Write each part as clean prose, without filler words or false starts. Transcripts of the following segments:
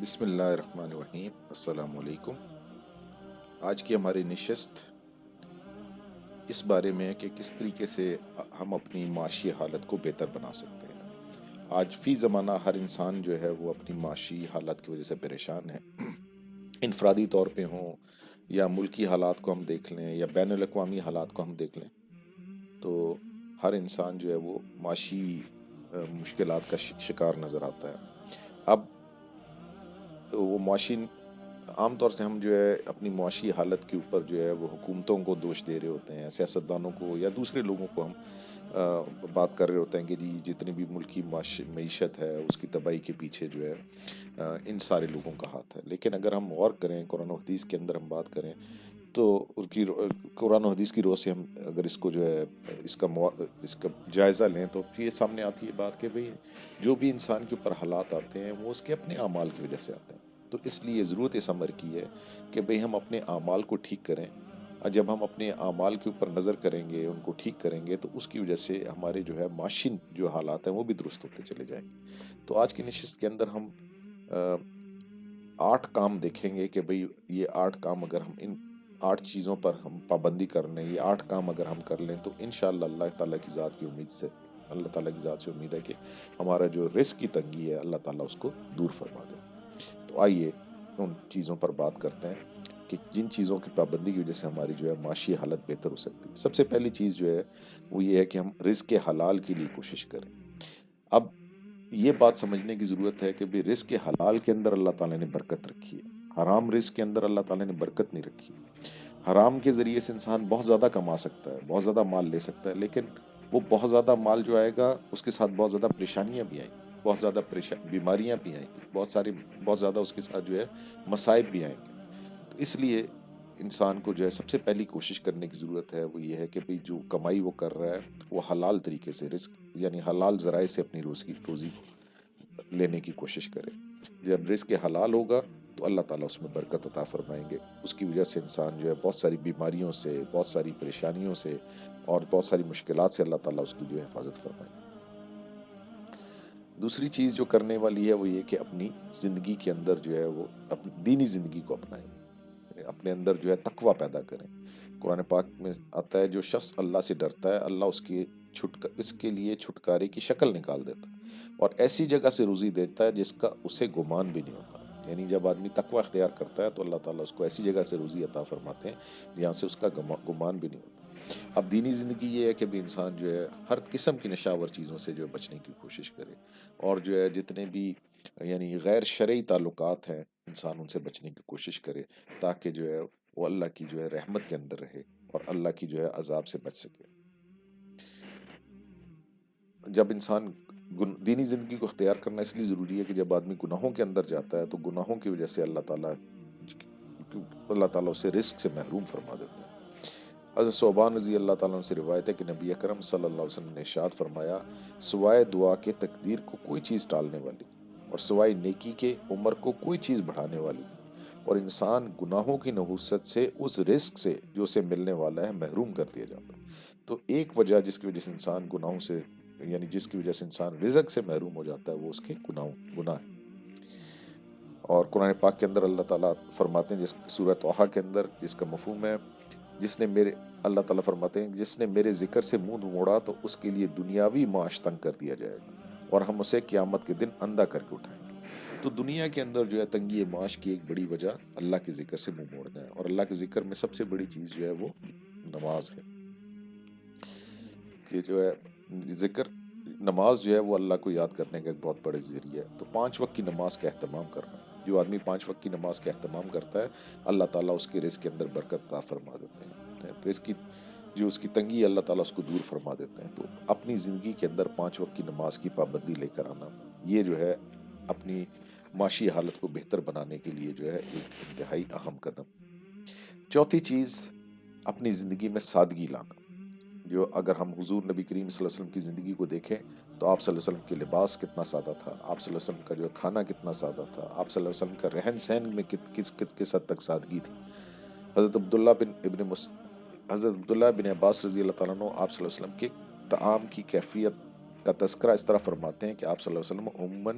بسم اللہ الرحمن الرحیم، السلام علیکم۔ آج کی ہماری نشست اس بارے میں ہے کہ کس طریقے سے ہم اپنی معاشی حالت کو بہتر بنا سکتے ہیں۔ آج فی زمانہ ہر انسان جو ہے وہ اپنی معاشی حالت کی وجہ سے پریشان ہے، انفرادی طور پہ ہوں یا ملکی حالات کو ہم دیکھ لیں یا بین الاقوامی حالات کو ہم دیکھ لیں، تو ہر انسان جو ہے وہ معاشی مشکلات کا شکار نظر آتا ہے۔ اب وہ معاشی عام طور سے ہم جو ہے اپنی معاشی حالت کے اوپر جو ہے وہ حکومتوں کو دوش دے رہے ہوتے ہیں، سیاستدانوں کو یا دوسرے لوگوں کو ہم بات کر رہے ہوتے ہیں کہ جی جتنی بھی ملکی معیشت ہے اس کی تباہی کے پیچھے جو ہے ان سارے لوگوں کا ہاتھ ہے۔ لیکن اگر ہم غور کریں، قرآن و حدیث کے اندر ہم بات کریں تو ان کی قرآن و حدیث کی روح سے ہم اگر اس کو جو ہے اس کا جائزہ لیں تو پھر یہ سامنے آتی ہے بات کہ بھئی جو بھی انسان کے اوپر حالات آتے ہیں وہ اس کے اپنے اعمال کی وجہ سے آتے ہیں۔ تو اس لیے ضرورت اس امر کی ہے کہ بھئی ہم اپنے اعمال کو ٹھیک کریں، اور جب ہم اپنے اعمال کے اوپر نظر کریں گے، ان کو ٹھیک کریں گے، تو اس کی وجہ سے ہمارے جو ہے معاشی جو حالات ہیں وہ بھی درست ہوتے چلے جائیں گے۔ تو آج کی نشست کے اندر ہم 8 کام دیکھیں گے کہ بھئی یہ 8 کام اگر ہم ان 8 چیزوں پر ہم پابندی کر لیں، یہ 8 کام اگر ہم کر لیں تو انشاءاللہ اللہ تعالیٰ کی ذات کی امید سے، اللہ تعالیٰ کی ذات سے امید ہے کہ ہمارا جو رزق کی تنگی ہے اللہ تعالیٰ اس کو دور فرما دے۔ تو آئیے ان چیزوں پر بات کرتے ہیں کہ جن چیزوں کی پابندی کی وجہ سے ہماری جو ہے معاشی حالت بہتر ہو سکتی ہے۔ سب سے پہلی چیز جو ہے وہ یہ ہے کہ ہم رزق حلال کے لیے کوشش کریں۔ اب یہ بات سمجھنے کی ضرورت ہے کہ بھی رزق حلال کے اندر اللہ تعالیٰ نے برکت رکھی ہے، حرام رزق کے اندر اللہ تعالیٰ نے برکت نہیں رکھی۔ حرام کے ذریعے سے انسان بہت زیادہ کما سکتا ہے، بہت زیادہ مال لے سکتا ہے، لیکن وہ بہت زیادہ مال جو آئے گا اس کے ساتھ بہت زیادہ پریشانیاں بھی آئیں گی، بہت زیادہ بیماریاں بھی آئیں گی، بہت زیادہ اس کے ساتھ جو ہے مصائب بھی آئیں گے۔ تو اس لیے انسان کو جو ہے سب سے پہلی کوشش کرنے کی ضرورت ہے وہ یہ ہے کہ بھئی جو کمائی وہ کر رہا ہے وہ حلال طریقے سے رزق یعنی حلال ذرائع سے اپنی روزی لینے کی کوشش کرے۔ جب رزق حلال ہوگا تو اللہ تعالیٰ اس میں برکت عطا فرمائیں گے۔ اس کی وجہ سے انسان جو ہے بہت ساری بیماریوں سے، بہت ساری پریشانیوں سے اور بہت ساری مشکلات سے اللہ تعالیٰ اس کی جو ہے حفاظت فرمائیں گے۔ دوسری چیز جو کرنے والی ہے وہ یہ کہ اپنی زندگی کے اندر جو ہے وہ اپنی دینی زندگی کو اپنائیں، اپنے اندر جو ہے تقوی پیدا کریں۔ قرآن پاک میں آتا ہے جو شخص اللہ سے ڈرتا ہے اللہ اس کے لیے چھٹکارے کی شکل نکال دیتا ہے اور ایسی جگہ سے روزی دیتا ہے جس کا اسے گمان بھی نہیں ہوتا۔ یعنی جب آدمی تقوی اختیار کرتا ہے تو اللہ تعالیٰ اس کو ایسی جگہ سے روزی عطا فرماتے ہیں جہاں سے اس کا گمان بھی نہیں ہوتا۔ اب دینی زندگی یہ ہے کہ بھی انسان جو ہے ہر قسم کی نشاور چیزوں سے جو ہے بچنے کی کوشش کرے، اور جو ہے جتنے بھی یعنی غیر شرعی تعلقات ہیں انسان ان سے بچنے کی کوشش کرے، تاکہ جو ہے وہ اللہ کی جو ہے رحمت کے اندر رہے اور اللہ کی جو ہے عذاب سے بچ سکے۔ جب انسان دینی زندگی کو اختیار کرنا اس لیے ضروری ہے کہ جب آدمی گناہوں کے اندر جاتا ہے تو گناہوں کی وجہ سے اللہ تعالیٰ اسے رزق سے محروم فرما دیتے ہیں۔ حضرت صوبان رضی اللہ تعالیٰ عنہ سے روایت ہے کہ نبی اکرم صلی اللہ علیہ وسلم نے ارشاد فرمایا، سوائے دعا کے تقدیر کو کوئی چیز ٹالنے والی اور سوائے نیکی کے عمر کو کوئی چیز بڑھانے والی نہیں، اور انسان گناہوں کی نحوست سے اس رزق سے جو اسے ملنے والا ہے محروم کر دیا جاتا ہے۔ تو ایک وجہ جس کی وجہ سے انسان گناہوں سے یعنی جس کی وجہ سے انسان رزق سے محروم ہو جاتا ہے وہ اس کے گناہ ہے۔ اور قرآن پاک کے اندر اللہ تعالیٰ فرماتے ہیں جس سورۃ طٰہٰ کے اندر جس کا مفہوم ہے، اللہ تعالیٰ فرماتے ہیں جس نے میرے ذکر سے منہ موڑا تو اس کے لیے دنیاوی معاش تنگ کر دیا جائے گا اور ہم اسے قیامت کے دن اندھا کر کے اٹھائیں گے۔ تو دنیا کے اندر جو ہے تنگی معاش کی ایک بڑی وجہ اللہ کے ذکر سے منہ موڑنا ہے، اور اللہ کے ذکر میں سب سے بڑی چیز جو ہے وہ نماز ہے۔ یہ جو ہے نماز جو ہے وہ اللہ کو یاد کرنے کا ایک بہت بڑے ذریعہ ہے۔ تو 5 وقت کی نماز کا اہتمام کرنا، جو آدمی 5 وقت کی نماز کا اہتمام کرتا ہے اللہ تعالیٰ اس کے رزق کے اندر برکت عطا فرما دیتے ہیں، رزق کی جو اس کی تنگی اللہ تعالیٰ اس کو دور فرما دیتے ہیں۔ تو اپنی زندگی کے اندر 5 وقت کی نماز کی پابندی لے کر آنا، یہ جو ہے اپنی معاشی حالت کو بہتر بنانے کے لیے جو ہے ایک انتہائی اہم قدم۔ چوتھی چیز، اپنی زندگی میں سادگی لانا۔ جو اگر ہم حضور نبی کریم صلی اللہ علیہ وسلم کی زندگی کو دیکھیں تو آپ صلی اللہ علیہ وسلم کے لباس کتنا سادہ تھا، آپ صلی اللہ علیہ وسلم کا جو کھانا کتنا سادہ تھا، آپ صلی اللہ علیہ وسلم کا رہن سہن میں کس حد تک سادگی تھی۔ حضرت عبداللہ بن عباس رضی اللہ تعالیٰ عنہ آپ صلی اللہ علیہ وسلم کے طعام کی کیفیت کا تذکرہ اس طرح فرماتے ہیں کہ آپ صلی اللہ علیہ وسلم عموماً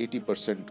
80%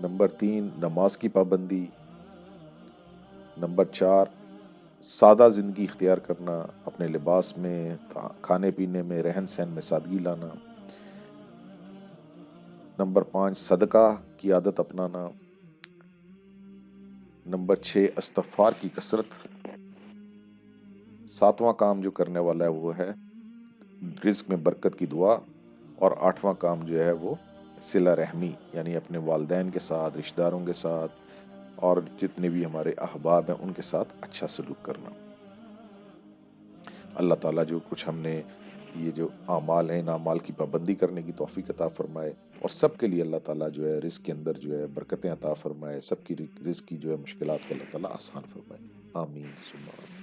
نمبر 3 نماز کی پابندی، نمبر 4 سادہ زندگی اختیار کرنا، اپنے لباس میں، کھانے پینے میں، رہن سہن میں سادگی لانا، نمبر 5 صدقہ کی عادت اپنانا، نمبر 6 استغفار کی کثرت، 7واں کام جو کرنے والا ہے وہ ہے رزق میں برکت کی دعا، اور 8واں کام جو ہے وہ صلہ رحمی، یعنی اپنے والدین کے ساتھ، رشتہ داروں کے ساتھ، اور جتنے بھی ہمارے احباب ہیں ان کے ساتھ اچھا سلوک کرنا۔ اللہ تعالیٰ جو کچھ ہم نے یہ جو اعمال ہیں ان اعمال کی پابندی کرنے کی توفیق عطا فرمائے، اور سب کے لیے اللہ تعالیٰ جو ہے رزق کے اندر جو ہے برکتیں عطا فرمائے، سب کی رزق کی جو ہے مشکلات کو اللہ تعالیٰ آسان فرمائے۔ آمین ثم آمین۔